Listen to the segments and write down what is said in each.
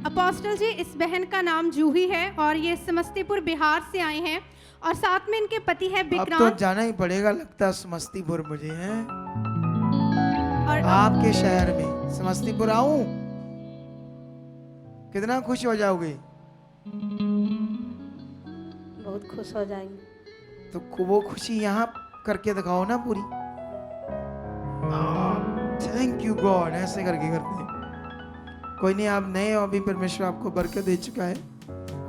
Apostle जी, इस बहन का नाम जूही है और ये समस्तीपुर बिहार से आए हैं और साथ में इनके पति है अब तो विक्रांत। जाना ही पड़ेगा लगता है समस्तीपुर मुझे है और आपके शहर में। समस्तीपुर आऊं? कितना खुश हो जाओगे? बहुत खुश हो जाएंगे। तो वो खुशी यहाँ करके दिखाओ ना पूरी। थैंक यू गॉड, ऐसे करके करते हैं। कोई नहीं, आप नए हो, अभी परमेश्वर आपको बरकत दे चुका है।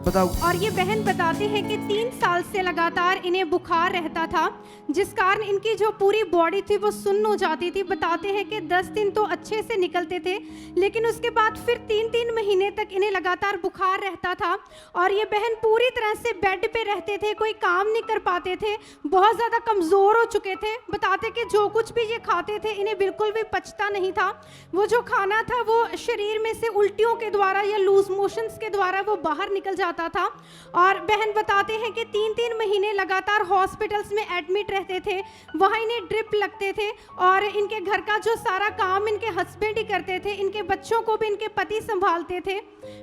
बताओ। और ये बहन बताते हैं कि 3 साल से लगातार इन्हें बुखार रहता था, जिस कारण इनकी जो पूरी बॉडी थी वो सुन्न हो जाती थी। बताते हैं कि 10 दिन तो अच्छे से निकलते थे, लेकिन उसके बाद फिर 3-3 महीने तक इन्हें लगातार बुखार रहता था और ये बहन पूरी तरह से बेड पे रहते थे, कोई काम नहीं कर पाते थे, बहुत ज़्यादा कमज़ोर हो चुके थे। बताते कि जो कुछ भी ये खाते थे इन्हें बिल्कुल भी पचता नहीं था। वो जो खाना था वो शरीर में से उल्टियों के द्वारा या लूज मोशंस के द्वारा वो बाहर निकल जाता था। और बहन बताते हैं कि 3-3 महीने लगातार हॉस्पिटल्स में एडमिट रहते थे, वहाँ इन्हें ड्रिप लगते थे और इनके घर का जो सारा काम इनके हस्बैंड ही करते थे, इनके बच्चों को भी इनके पति संभालते थे।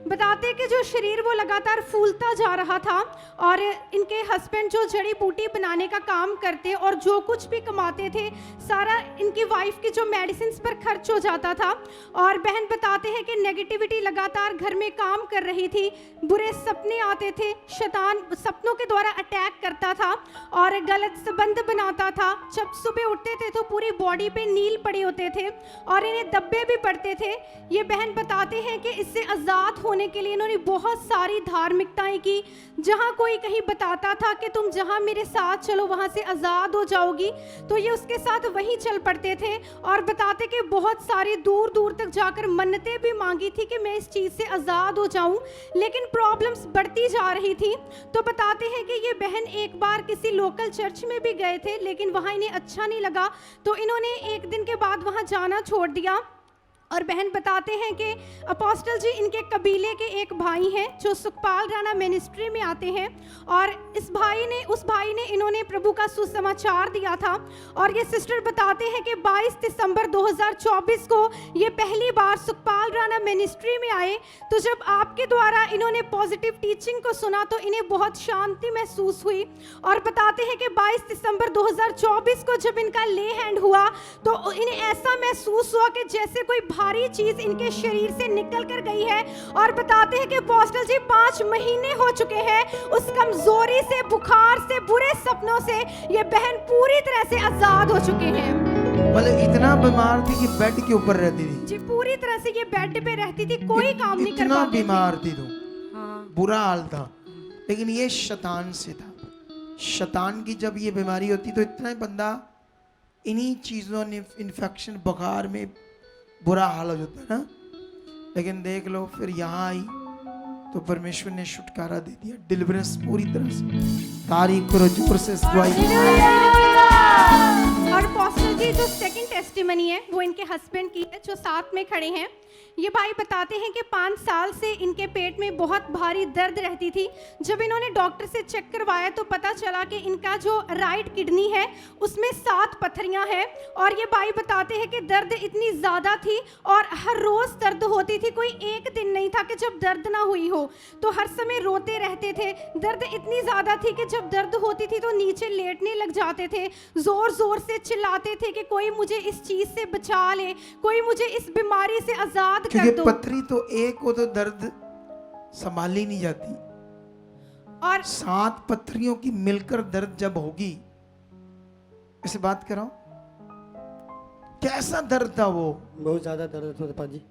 बताते कि जो शरीर वो लगातार फूलता जा रहा था और इनके हस्बैंड जो जड़ी बूटी बनाने का काम करते और जो कुछ भी कमाते थे सारा इनकी वाइफ की जो मेडिसिन पर खर्च हो जाता था। और बहन बताते हैं कि नेगेटिविटी लगातार घर में काम कर रही थी, बुरे सपने आते थे, शैतान सपनों के द्वारा अटैक करता था और गलत संबंध बनाता था। जब सुबह उठते थे तो पूरी बॉडी पे नील पड़े होते थे और इन्हें धब्बे भी पड़ते थे। ये बहन बताते हैं कि इससे आज़ाद होने के लिए इन्होंने बहुत सारी धार्मिकताएं की। जहाँ कोई कहीं बताता था कि तुम जहाँ मेरे साथ चलो वहाँ से आज़ाद हो जाओगी, तो ये उसके साथ वहीं चल पड़ते थे और बताते कि बहुत सारी दूर दूर तक जाकर मन्नतें भी मांगी थी कि मैं इस चीज़ से आज़ाद हो जाऊं, लेकिन प्रॉब्लम्स बढ़ती जा रही थी। तो बताते हैं कि ये बहन एक बार किसी लोकल चर्च में भी गए थे, लेकिन वहाँ इन्हें अच्छा नहीं लगा, तो इन्होंने एक दिन के बाद वहाँ जाना छोड़ दिया। और बहन बताते हैं कि अपोस्टल जी इनके कबीले के एक भाई हैं जो सुखपाल राणा मिनिस्ट्री में आते हैं और उस भाई ने इन्होंने प्रभु का सुसमाचार दिया था। और ये सिस्टर बताते हैं कि 22 दिसंबर 2024 को ये पहली बार सुखपाल राणा मिनिस्ट्री में आए। तो जब आपके द्वारा इन्होंने पॉजिटिव टीचिंग को सुना तो इन्हें बहुत शांति महसूस हुई। और बताते हैं कि 22 दिसंबर 2024 को जब इनका ले हैंड हुआ तो इन्हें ऐसा महसूस हुआ कि जैसे कोई भारी चीज इनके शरीर से निकल कर गई है। और बताते हैं कि अपोस्टल जी 5 महीने हो चुके हैं उस कमजोरी से, बुखार से, बुरे सपनों से ये बहन पूरी तरह से आजाद हो चुके हैं। मतलब इतना बीमार थी कि बेड के ऊपर रहती थी जी, पूरी तरह से ये बेड पे रहती थी, कोई काम नहीं कर इतना पाती थी। बीमार थी तो हाँ, बुरा हाल था। लेकिन ये शैतान से था। शैतान की जब ये बीमारी होती तो इतना बंदा इन्हीं चीज़ों ने इन्फेक्शन, बुखार में बुरा हाल हो जाता है ना। लेकिन देख लो फिर यहाँ आई तो परमेश्वर ने छुटकारा दे दिया, डिलीवरेंस पूरी तरह से। तारीफ करो जोर से इस दुआ की। और अपोस्टल जी जो सेकंड टेस्टिमनी है वो इनके हस्बैंड की है जो साथ में खड़े हैं। ये भाई बताते हैं कि 5 साल से इनके पेट में बहुत भारी दर्द रहती थी। जब इन्होंने डॉक्टर से चेक करवाया तो पता चला कि इनका जो राइट किडनी है उसमें 7 पत्थरियां हैं। और ये भाई बताते हैं कि दर्द इतनी ज़्यादा थी और हर रोज़ दर्द होती थी, कोई एक दिन नहीं था कि जब दर्द ना हुई हो। तो हर समय रोते रहते थे। दर्द इतनी ज़्यादा थी कि जब दर्द होती थी तो नीचे लेटने लग जाते थे, ज़ोर ज़ोर से चिल्लाते थे कि कोई मुझे इस चीज़ से बचा ले, कोई मुझे इस बीमारी से आज़ाद कर क्योंकि दो। पथरी तो एक हो तो दर्द संभाली नहीं जाती, और 7 पथरियों की मिलकर दर्द जब होगी, इसे बात कराओ कैसा दर्द था वो। बहुत ज़्यादा दर्द होता पापा जी।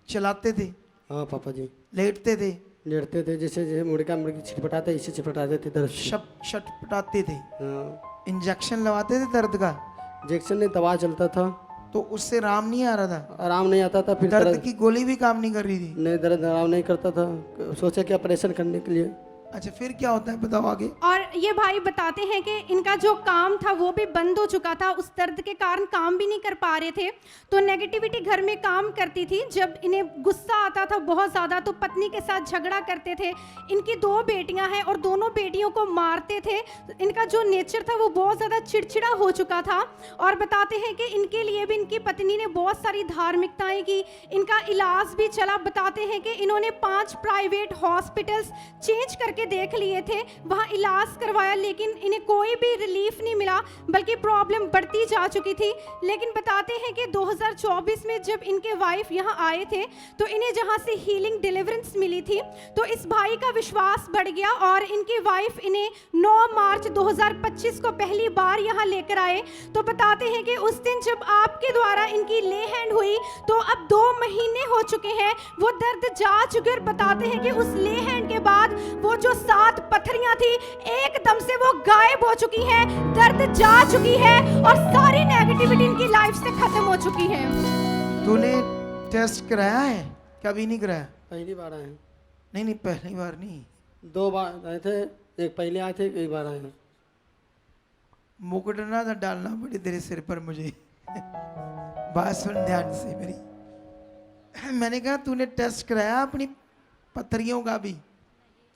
चलाते थे, हाँ पापा जी, लेटते थे, लेटते थे जैसे जैसे मुर्गी छिटपटाते इसे छिटपटाते थे दर्द से। छटपटाते थे। हाँ, इंजेक्शन लगाते थे दर्द का, इंजेक्शन नहीं दवा चलता था, तो उससे आराम नहीं आ रहा था। आराम नहीं आता था। फिर दर्द की गोली भी काम नहीं कर रही थी। नहीं, दर्द आराम नहीं करता था। सोचा कि ऑपरेशन करने के लिए अच्छा फिर क्या होता है, बताओ आगे। और ये भाई बताते हैं कि इनका जो काम था वो भी बंद हो चुका था, उस दर्द के कारण काम भी नहीं कर पा रहे थे। तो नेगेटिविटी घर में काम करती थी। जब इन्हें गुस्सा आता था बहुत ज़्यादा तो पत्नी के साथ झगड़ा करते थे। इनकी 2 बेटियां हैं और दोनों बेटियों को मारते थे। इनका जो नेचर था वो बहुत ज़्यादा चिड़चिड़ा हो चुका था। और बताते हैं कि इनके लिए भी इनकी पत्नी ने बहुत सारी धार्मिकताएं की, इनका इलाज भी चला। बताते हैं कि इन्होंने 5 प्राइवेट हॉस्पिटल्स चेंज करके देख लिए थे, वहाँ इलाज करवाया, लेकिन इन्हें कोई भी रिलीफ नहीं मिला, बल्कि प्रॉब्लम बढ़ती जा चुकी थी। लेकिन बताते हैं कि 2024 में जब इनके वाइफ यहाँ आए थे तो इन्हें जहाँ से हीलिंग डिलीवरेंस मिली थी, तो इस भाई का विश्वास बढ़ गया और इनकी वाइफ इन्हें 9 मार्च 2025 को पहली बार यहाँ लेकर आए। तो बताते हैं कि उस दिन जब आपके द्वारा इनकी ले हैंड हुई तो अब 2 महीने हो चुके हैं, वो दर्द जा चुके। और बताते हैं कि उस ले हैंड के बाद वो जो 7 पत्थरियां थी एकदम से वो गायब हो चुकी हैं, दर्द जा चुकी है और सारी नेगेटिविटी इनकी लाइफ से खत्म हो चुकी है। तूने टेस्ट कराया है? कभी नहीं कराया? पहली बार आए हैं। नहीं, पहली बार नहीं, 2 बार आए थे, एक पहले आए थे, एक बार आए हैं। मुकुट ना था डालना पड़े तेरे सिर पर मुझे। बात सुन ध्यान से मेरी। मैंने कहा तूने टेस्ट कराया अपनी पत्थरियों का भी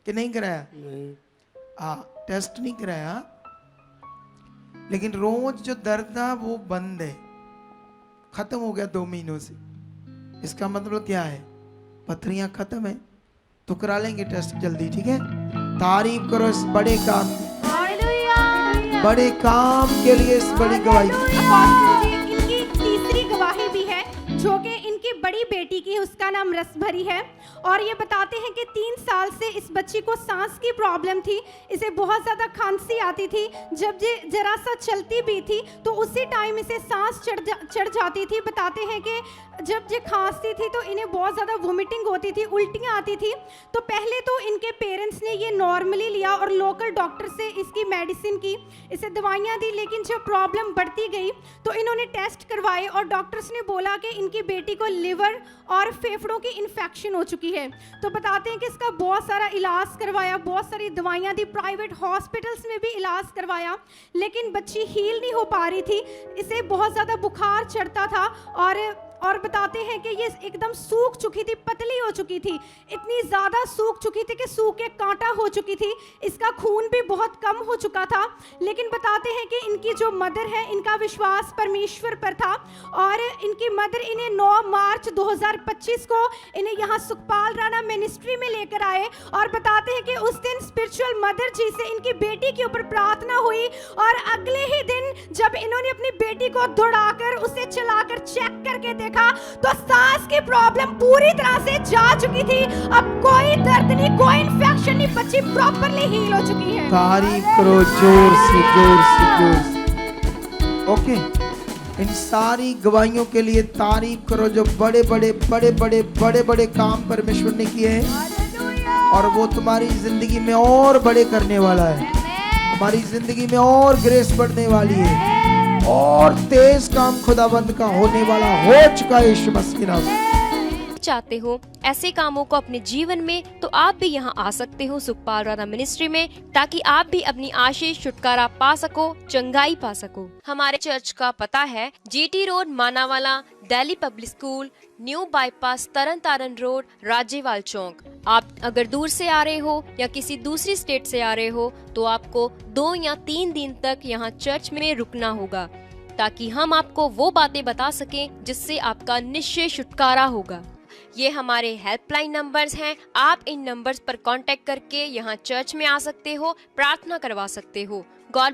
कि नहीं कराया? नहीं। टेस्ट नहीं कराया, लेकिन रोज जो दर्द था वो बंद है, खत्म हो गया 2 महीनों से। इसका मतलब क्या है? पत्थरियां खत्म है। तो करा लेंगे टेस्ट जल्दी, ठीक है? तारीफ करो इस बड़े काम की, बड़े काम के लिए, इस बड़ी गवाही। अपोस्टल जी, इनकी तीसरी गवाही भी है जो कि इनकी बड़ी बेटी की, उसका नाम रसभरी है। और ये बताते हैं कि 3 साल से इस बच्ची को सांस की प्रॉब्लम थी, इसे बहुत ज़्यादा खांसी आती थी। जब ये जरा सा चलती भी थी तो उसी टाइम इसे सांस चढ़ जाती थी। बताते हैं कि जब ये खांसती थी तो इन्हें बहुत ज़्यादा वोमिटिंग होती थी, उल्टियाँ आती थी। तो पहले तो इनके पेरेंट्स ने ये नॉर्मली लिया और लोकल डॉक्टर से इसकी मेडिसिन की, इसे दवाइयाँ दी। लेकिन जब प्रॉब्लम बढ़ती गई तो इन्होंने टेस्ट करवाए और डॉक्टर्स ने बोला कि इनकी बेटी को लिवर और फेफड़ों की इन्फेक्शन हो चुकी है। तो बताते हैं कि इसका बहुत सारा इलाज करवाया, बहुत सारी दवाइयाँ दी, प्राइवेट हॉस्पिटल्स में भी इलाज करवाया, लेकिन बच्ची हील नहीं हो पा रही थी। इसे बहुत ज़्यादा बुखार चढ़ता था और बताते हैं कि ये एकदम सूख चुकी थी, पतली हो चुकी थी, इतनी ज़्यादा सूख चुकी थी कि सूख के कांटा हो चुकी थी। इसका खून भी बहुत कम हो चुका था। लेकिन बताते हैं कि इनकी जो मदर है, इनका विश्वास परमेश्वर पर था और इनकी मदर इन्हें 9 मार्च 2025 को इन्हें यहाँ सुखपाल राणा मिनिस्ट्री में लेकर आए। और बताते हैं कि उस दिन स्पिरिचुअल मदर जी से इनकी बेटी के ऊपर प्रार्थना हुई और अगले ही दिन जब इन्होंने अपनी बेटी को दौड़ाकर उसे चलाकर चेक करके देखा तो सांस की प्रॉब्लम पूरी तरह से जा चुकी थी। अब कोई दर्द नहीं, कोई इन्फेक्शन नहीं, बच्ची प्रॉपर्ली हील हो चुकी है। तारीफ करो जोर से, जोर से, जोर से। ओके, इन सारी गवाहियों के लिए तारीफ करो जो बड़े बड़े काम परमेश्वर ने किए हैं और वो तुम्हारी जिंदगी में और बड़े करने वाला है। तुम्हारी जिंदगी में और ग्रेस बढ़ने वाली है और तेज काम खुदाबंद का होने वाला हो चुका है यीशु मसीह के नाम में। चाहते हो ऐसे कामों को अपने जीवन में, तो आप भी यहाँ आ सकते हो सुखपाल राणा मिनिस्ट्री में, ताकि आप भी अपनी आशीष छुटकारा पा सको, चंगाई पा सको। हमारे चर्च का पता है GT road, Manawala, Delhi public school, new bypass, Taran Taran road, Rajewal Chowk. आप अगर दूर से आ रहे हो या किसी दूसरी स्टेट से आ रहे हो तो आपको 2 या 3 दिन तक यहाँ चर्च में रुकना होगा, ताकि हम आपको वो बातें बता सकें जिससे आपका निश्चय छुटकारा होगा। ये हमारे हेल्पलाइन नंबर्स हैं। आप इन नंबर्स पर कांटेक्ट करके यहाँ चर्च में आ सकते हो, प्रार्थना करवा सकते हो। गॉड